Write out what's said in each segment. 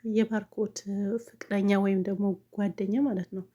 የባርኮት ፍቅረኛ ወይም ደግሞ ጓደኛ ማለት ነው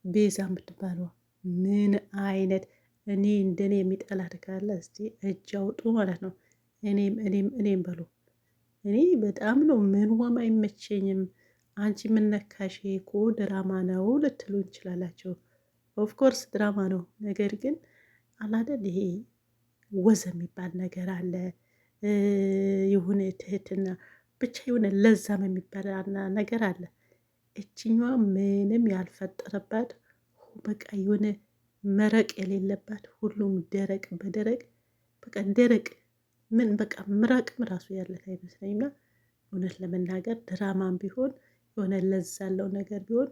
ቤዛ የምትባለው ምን አይነት እኔ እንደኔ የሚጠላት ካለ እስቲ እጅ አውጡ ማለት ነው። እኔም በሉ እኔ በጣም ነው ምንዋም አይመቸኝም። አንቺ ምነካሽ እኮ ድራማ ነው ልትሉ እንችላላቸው። ኦፍኮርስ ድራማ ነው። ነገር ግን አላደል ይሄ ወዘ የሚባል ነገር አለ። የሆነ ትህትና ብቻ የሆነ ለዛም የሚባል ነገር አለ። እችኛዋ ምንም ያልፈጠረባት በቃ የሆነ መረቅ የሌለባት ሁሉም ደረቅ በደረቅ በቃ ደረቅ ምን በቃ ምራቅም ራሱ ያለት አይመስለኝና እውነት ለመናገር ድራማም ቢሆን የሆነ ለዛ ያለው ነገር ቢሆን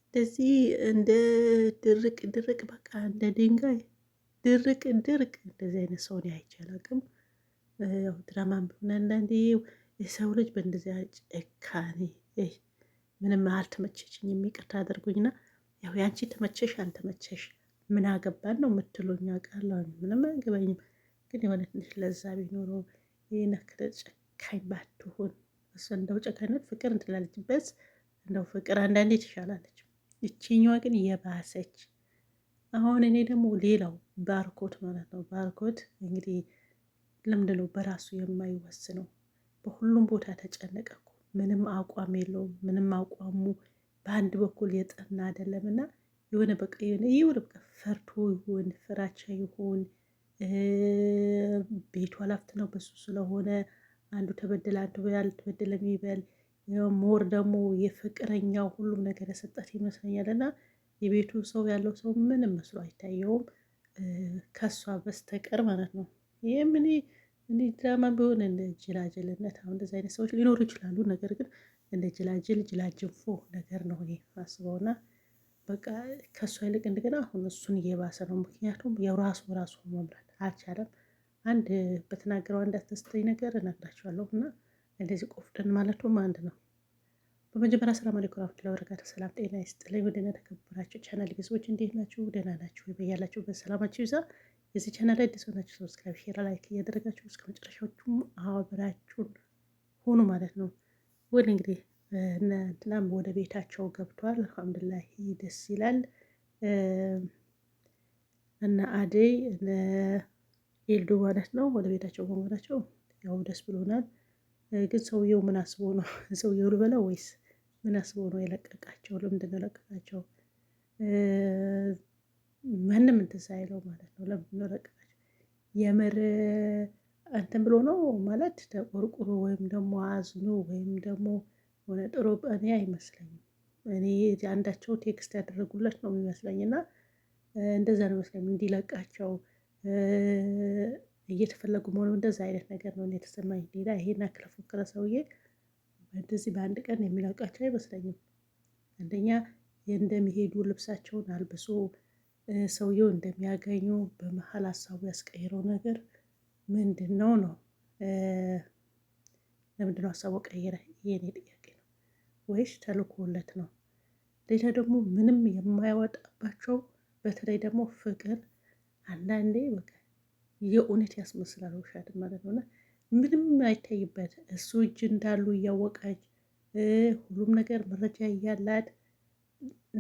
እንደዚህ እንደ ድርቅ ድርቅ በቃ እንደ ድንጋይ ድርቅ ድርቅ እንደዚህ አይነት ሰውን አይቼ አላውቅም። ያው ድራማም ቢሆን አንዳንዴ የሰው ልጅ በእንደዚያ ጭካኔ ምንም አልተመቸችኝም። ይቅርታ አድርጉኝና ያው ያንቺ ተመቸሽ አልተመቸሽ ምን አገባን ነው የምትሉኝ አውቃለሁ። ምንም አያገባኝም። ግን የሆነ ትንሽ ለዛ ቢኖረው ይሄን ያክል ጨካኝ ባትሆን እሱ እንደው ጨካኝነት ፍቅር እንትላለችበት እንደው ፍቅር አንዳንዴ ትሻላለች። ይቺኛዋ ግን የባሰች። አሁን እኔ ደግሞ ሌላው ባርኮት ማለት ነው። ባርኮት እንግዲህ ለምንድን ነው በራሱ የማይወስነው? በሁሉም ቦታ ተጨነቀ እኮ ምንም አቋም የለውም። ምንም አቋሙ በአንድ በኩል የጠና አይደለም እና የሆነ በቃ የሆነ በቃ ፈርቶ ይሁን ፍራቻ ይሁን ቤቱ ሀላፊት ነው በሱ ስለሆነ አንዱ ተበደለ አንዱ ያልተበደለ የሚበል ሞር ደግሞ የፍቅረኛው ሁሉም ነገር የሰጣት ይመስለኛል። እና የቤቱ ሰው ያለው ሰው ምንም መስሎ አይታየውም ከሷ በስተቀር ማለት ነው። ይህም እኔ ድራማ ቢሆን እንደ ጅላጅልነት አሁን እንደዚህ አይነት ሰዎች ሊኖሩ ይችላሉ። ነገር ግን እንደ ጅላጅንፎ ነገር ነው እኔ ማስበውና በቃ ከእሷ ይልቅ እንደገና አሁን እሱን እየባሰ ነው። ምክንያቱም ያው ራሱ መምራት አልቻለም። አንድ በተናገረው አንድ አስተስተኝ ነገር እነግራችኋለሁ እና እንደዚህ ቆፍጠን ማለቱም አንድ ነው። በመጀመሪያ ሰላም አለይኩም ወራህመቱላሂ ወበረካቱ። ሰላም ጤና ይስጥልኝ። ወደና ተከበራችሁ ቻናል ቤተሰቦች እንዴት ናችሁ? ደህና ናችሁ ወይ? በያላችሁ በሰላማችሁ ይዛ የዚህ ቻናል ላይ ደስ ሆናችሁ ሰብስክራይብ፣ ሼር፣ ላይክ እያደረጋችሁ እስከ መጨረሻዎቹም አብራችሁን ሆኑ ማለት ነው። ወደ እንግዲህ እንትናም ወደ ቤታቸው ገብቷል። አልሐምዱሊላህ ደስ ይላል። እና አደይ ኤልዱ ማለት ነው ወደ ቤታቸው በመሆናቸው ያው ደስ ብሎናል። ግን ሰውየው ምን አስቦ ነው? ሰውየው ልበለው ወይስ ምን አስቦ ነው የለቀቃቸው? ለምንድን ነው የለቀቃቸው? ማንም እንትን ሳይለው ማለት ነው። ለምንድን ነው የለቀቃቸው? የምር እንትን ብሎ ነው ማለት ተቆርቁሮ ወይም ደግሞ አዝኖ ወይም ደግሞ ሆነ ጥሩ እኔ አይመስለኝም። እኔ አንዳቸው ቴክስት ያደረጉለት ነው የሚመስለኝ እና እንደዛ ነው መስለኝ እንዲለቃቸው እየተፈለጉ መሆኑ እንደዛ አይነት ነገር ነው የተሰማኝ። ሌላ ይሄን ያክል ፎከረ ሰውዬ እንደዚህ በአንድ ቀን የሚለቃቸው አይመስለኝም። አንደኛ እንደሚሄዱ ልብሳቸውን አልብሶ ሰውየው እንደሚያገኙ በመሀል ሀሳቡ ያስቀይረው ነገር ምንድን ነው ነው? ለምንድን ነው ሀሳቡ ቀየረ? የኔ ጥያቄ ነው። ወይስ ተልኮለት ነው? ሌላ ደግሞ ምንም የማያወጣባቸው በተለይ ደግሞ ፍቅር አንዳንዴ በቃ የእውነት ያስመስላል ውሸት ማለት ነው። እና ምንም አይታይበት እሱ እጅ እንዳሉ እያወቀች ሁሉም ነገር መረጃ እያላት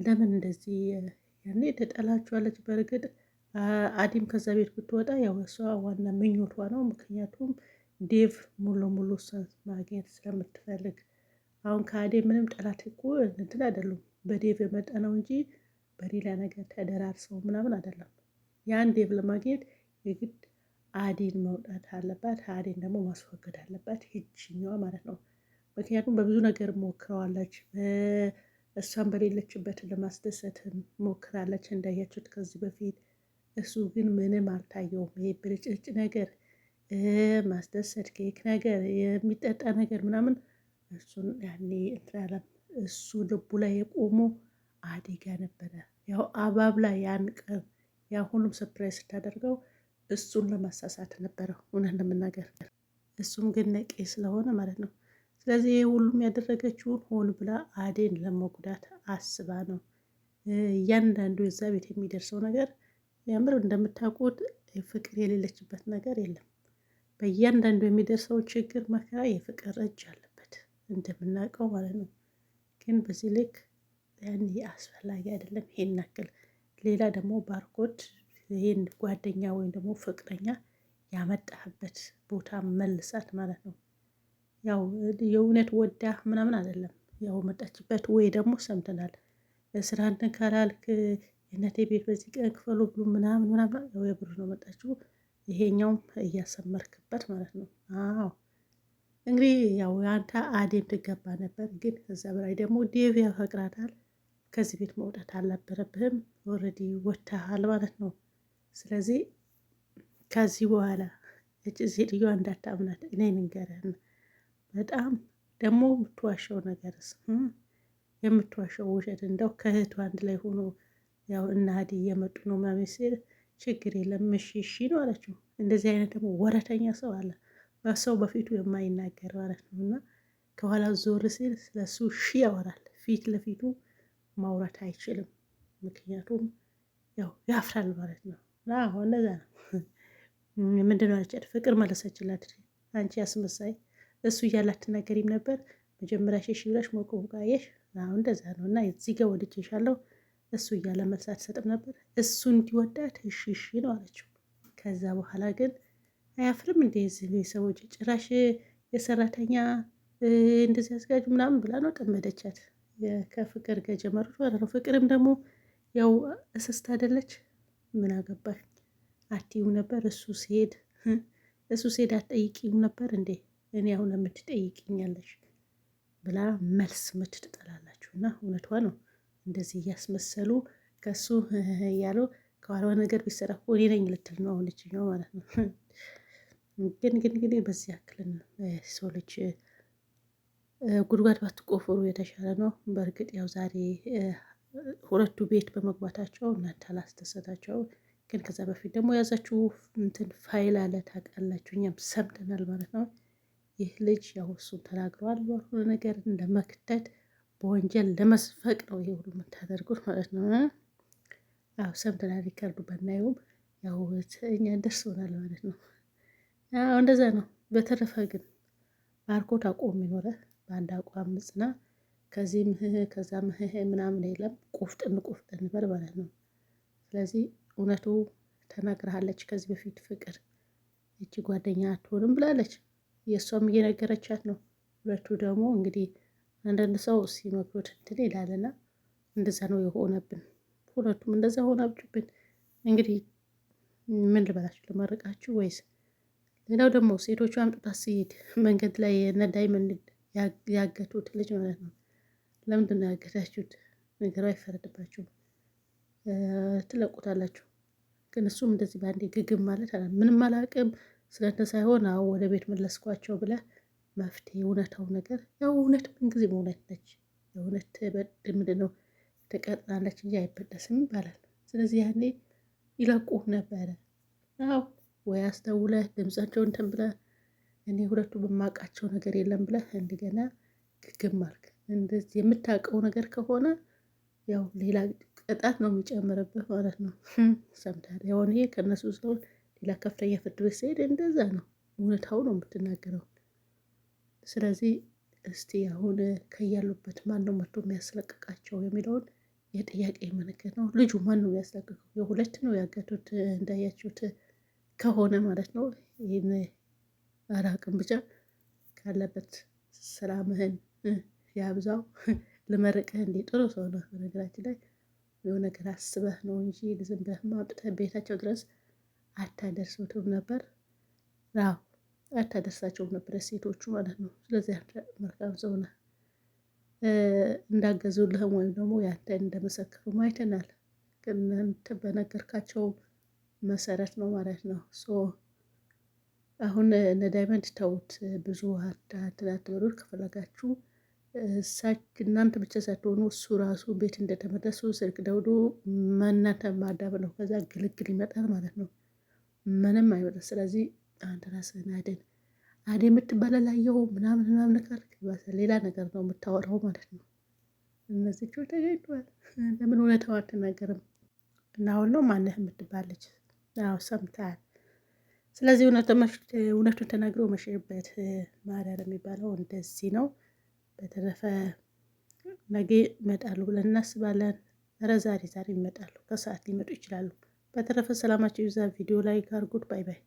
ለምን እንደዚህ ያኔ ትጠላችኋለች። በእርግጥ አዲም ከዛ ቤት ብትወጣ ያው እሷ ዋና ምኞቷ ነው። ምክንያቱም ዴቭ ሙሉ ለሙሉ እሷን ማግኘት ስለምትፈልግ አሁን ከአዴ ምንም ጠላት እኮ እንትን አይደሉም። በዴቭ የመጣ ነው እንጂ በሌላ ነገር ተደራርሰው ምናምን አይደለም። ያን ዴቭ ለማግኘት የግድ አዴን መውጣት አለባት። አዴን ደግሞ ማስወገድ አለባት ይችኛዋ ማለት ነው። ምክንያቱም በብዙ ነገር ሞክረዋለች። እሷን በሌለችበት ለማስደሰት ሞክራለች እንዳያችሁት ከዚህ በፊት። እሱ ግን ምንም አልታየውም። ይሄ ብልጭልጭ ነገር ማስደሰት ኬክ ነገር የሚጠጣ ነገር ምናምን እሱን ያኔ እንትላለም እሱ ልቡ ላይ የቆሙ አደጋ ነበረ። ያው አባብ ላይ ያን ቀን ያ ሁሉም ሰፕራይዝ ስታደርገው እሱን ለማሳሳት ነበረ እውነት ለመናገር እሱም ግን ነቄ ስለሆነ ማለት ነው። ስለዚህ ይሄ ሁሉም ያደረገችውን ሆን ብላ አዴን ለመጉዳት አስባ ነው። እያንዳንዱ የዛ ቤት የሚደርሰው ነገር ያምር እንደምታውቁት ፍቅር የሌለችበት ነገር የለም። በእያንዳንዱ የሚደርሰው ችግር መከራ የፍቅር እጅ አለበት። እንደምናውቀው ማለት ነው። ግን በዚህ ልክ ያን አስፈላጊ አይደለም ይሄን ያክል። ሌላ ደግሞ ባርኮት ይሄን ጓደኛ ወይም ደግሞ ፍቅረኛ ያመጣህበት ቦታ መልሳት ማለት ነው። ያው የእውነት ወዳ ምናምን አይደለም ያው መጣችበት ወይ ደግሞ ሰምተናል። ስራ እንትን ካላልክ የእናቴ ቤት በዚህ ቀን ክፈሉ ብሎ ምናምን ምናምን ያው የብር ነው መጣችው። ይሄኛውም እያሰመርክበት ማለት ነው። አዎ እንግዲህ ያው አንተ አዴም ትገባ ነበር፣ ግን ከዛ በላይ ደግሞ ዴቭ ያፈቅራታል። ከዚህ ቤት መውጣት አልነበረብህም። ኦልሬዲ ወጥተሃል ማለት ነው። ስለዚህ ከዚህ በኋላ እጭ ሴትዮዋ እንዳታምናት እኔ ንገረን። በጣም ደግሞ የምትዋሸው ነገርስ የምትዋሸው ውሸት እንደው ከእህቱ አንድ ላይ ሆኖ ያው እና ሀዲ እየመጡ ነው ምናምን ሲል ችግር የለም እሺ እሺ ነው አለችው። እንደዚህ አይነት ደግሞ ወረተኛ ሰው አለ፣ በሰው በፊቱ የማይናገር ማለት ነው። እና ከኋላ ዞር ሲል ስለሱ ሺ ያወራል፣ ፊት ለፊቱ ማውራት አይችልም። ምክንያቱም ያው ያፍራል ማለት ነው። አዎ እንደዛ ነው። ምንድነው አለቻት፣ ፍቅር መለሰችላት። አንቺ አስመሳይ፣ እሱ እያለ አትናገሪም ነበር መጀመሪያ ሸሽ ብለሽ ሞቆ ቃየሽ። አሁን እንደዛ ነው። እና እዚህ ጋር ወድጄሻለሁ እሱ እያለ መልስ አትሰጥም ነበር። እሱ እንዲወዳት እሺ እሺ ነው አለችው። ከዛ በኋላ ግን አያፍርም እንደ እዚህ ሰዎች ጭራሽ የሰራተኛ እንደዚህ አስጋጅ ምናምን ብላ ነው ጠመደቻት። ከፍቅር ጋር ጀመሩት ማለት ነው። ፍቅርም ደግሞ ያው እስስት አይደለች። ምን አገባሽ አትይው ነበር እሱ ሲሄድ አትጠይቂው ነበር እንዴ? እኔ አሁን የምትጠይቅኛለሽ ብላ መልስ ምትጥላላችሁ። እና እውነቷ ነው። እንደዚህ እያስመሰሉ ከሱ እያሉ ከኋላዋ ነገር ቢሰራ እኮ እኔ ነኝ ልትል ነው አሁን ልጅኛው ማለት ነው። ግን በዚህ ያክልን ሰው ልጅ ጉድጓድ ባትቆፍሩ የተሻለ ነው። በእርግጥ ያው ዛሬ ሁለቱ ቤት በመግባታቸው እናንተ አላስደሰታቸው። ግን ከዛ በፊት ደግሞ ያዛችሁ እንትን ፋይል አለ ታውቃላችሁ፣ እኛም ሰምተናል ማለት ነው። ይህ ልጅ ያው እሱን ተናግረዋል። በሁሉ ነገር ለመክደት በወንጀል ለመስፈቅ ነው ይሄ ሁሉ የምታደርጉት ማለት ነው። አዎ ሰምተናል። ሪከርዱ በናየውም ያው እኛ ደርሶናል ማለት ነው። አዎ እንደዛ ነው። በተረፈ ግን ባርኮት አቆም ይኖረ በአንድ አቋም ምጽና። ከዚህም ከዛም ምናምን የለም። ቁፍጥን በል ማለት ነው። ስለዚህ እውነቱ ተናግረሃለች ከዚህ በፊት ፍቅር እቺ ጓደኛ አትሆንም ብላለች። የእሷም እየነገረቻት ነው። ሁለቱ ደግሞ እንግዲህ አንዳንድ ሰው ሲመክሩት እንትን ይላልና እንደዛ ነው የሆነብን። ሁለቱም እንደዛ ሆናችሁብን። እንግዲህ ምን ልበላችሁ ልመርቃችሁ ወይስ? ሌላው ደግሞ ሴቶቹ አምጥታ ሲሄድ መንገድ ላይ እነ ዳይመንድ ያገቱት ልጅ ማለት ነው። ለምንድን ነው ያገታችሁት? ነገሩ አይፈረድባችሁም፣ ትለቁታላችሁ። ግን እሱም እንደዚህ በአንዴ ግግም ማለት አለ ምንም አላውቅም ስለንተ ሳይሆን አዎ ወደ ቤት መለስኳቸው ብለህ መፍትሄ እውነታው ነገር ያው እውነት ምንጊዜም እውነት ነች። የእውነት ምንድን ነው ትቀጥላለች እንጂ አይበጠስም ይባላል። ስለዚህ ያኔ ይለቁህ ነበረ። አዎ ወይ አስተውለህ ድምፃቸውን እንትን ብለህ እኔ ሁለቱ በማውቃቸው ነገር የለም ብለህ እንደገና ግግም አልክ። እንደዚህ የምታውቀው ነገር ከሆነ ያው ሌላ ቅጣት ነው የሚጨምርብህ ማለት ነው። ሰምተሃል? ያው ይሄ ከእነሱ ስለሆነ ሌላ ከፍተኛ ፍርድ ቤት ሲሄድ እንደዛ ነው፣ እውነታው ነው የምትናገረው። ስለዚህ እስቲ አሁን ከያሉበት ማን ነው መጥቶ የሚያስለቅቃቸው የሚለውን የጥያቄ ምልክት ነው። ልጁ ማን ነው የሚያስለቅቀው? የሁለት ነው ያገቱት እንዳያችሁት ከሆነ ማለት ነው። ይህን አራቅም ብቻ ካለበት ሰላምህን ያብዛው። ልመርቅህ እንዴ ጥሩ ሰው ነው። በነገራችን ላይ የሆነ ነገር አስበህ ነው እንጂ ዝም ብለህ አምጥተህ ቤታቸው ድረስ አታደርሱትም ነበር። አዎ አታደርሳቸውም ነበር ሴቶቹ ማለት ነው። ስለዚህ መልካም ሰው ነህ። እንዳገዙልህም ወይም ደግሞ ያንተ እንደመሰከሩ አይተናል። ግን እናንተ በነገርካቸው መሰረት ነው ማለት ነው። አሁን እነ ዳይመንድ ተውት፣ ብዙ አትበሉት ከፈለጋችሁ። እናንተ ብቻ ሳትሆኑ እሱ ራሱ ቤት እንደተመለሱ ስልክ ደውሎ እናንተ ማዳበለው ከዛ ግልግል ይመጣል ማለት ነው። ምንም አይመጣም። ስለዚህ አንተ ራስህን አድን። የምትበላላየው ምናምን ካልክ ሌላ ነገር ነው የምታወራው ማለት ነው። እነዚህ ተገኝቷል። ለምን እውነታው አትናገርም? እና አሁን ነው ማነህ የምትባለች? አዎ ሰምተሃል። ስለዚህ እውነቱን ተናግሮ መሸበት ማዳር የሚባለው እንደዚህ ነው። በተረፈ ነገ ይመጣሉ ብለን እናስባለን። ኧረ ዛሬ ይመጣሉ፣ ከሰዓት ሊመጡ ይችላሉ። በተረፈ ሰላማቸው ይዛ ቪዲዮ ላይ ጋር ጉድ ባይ ባይ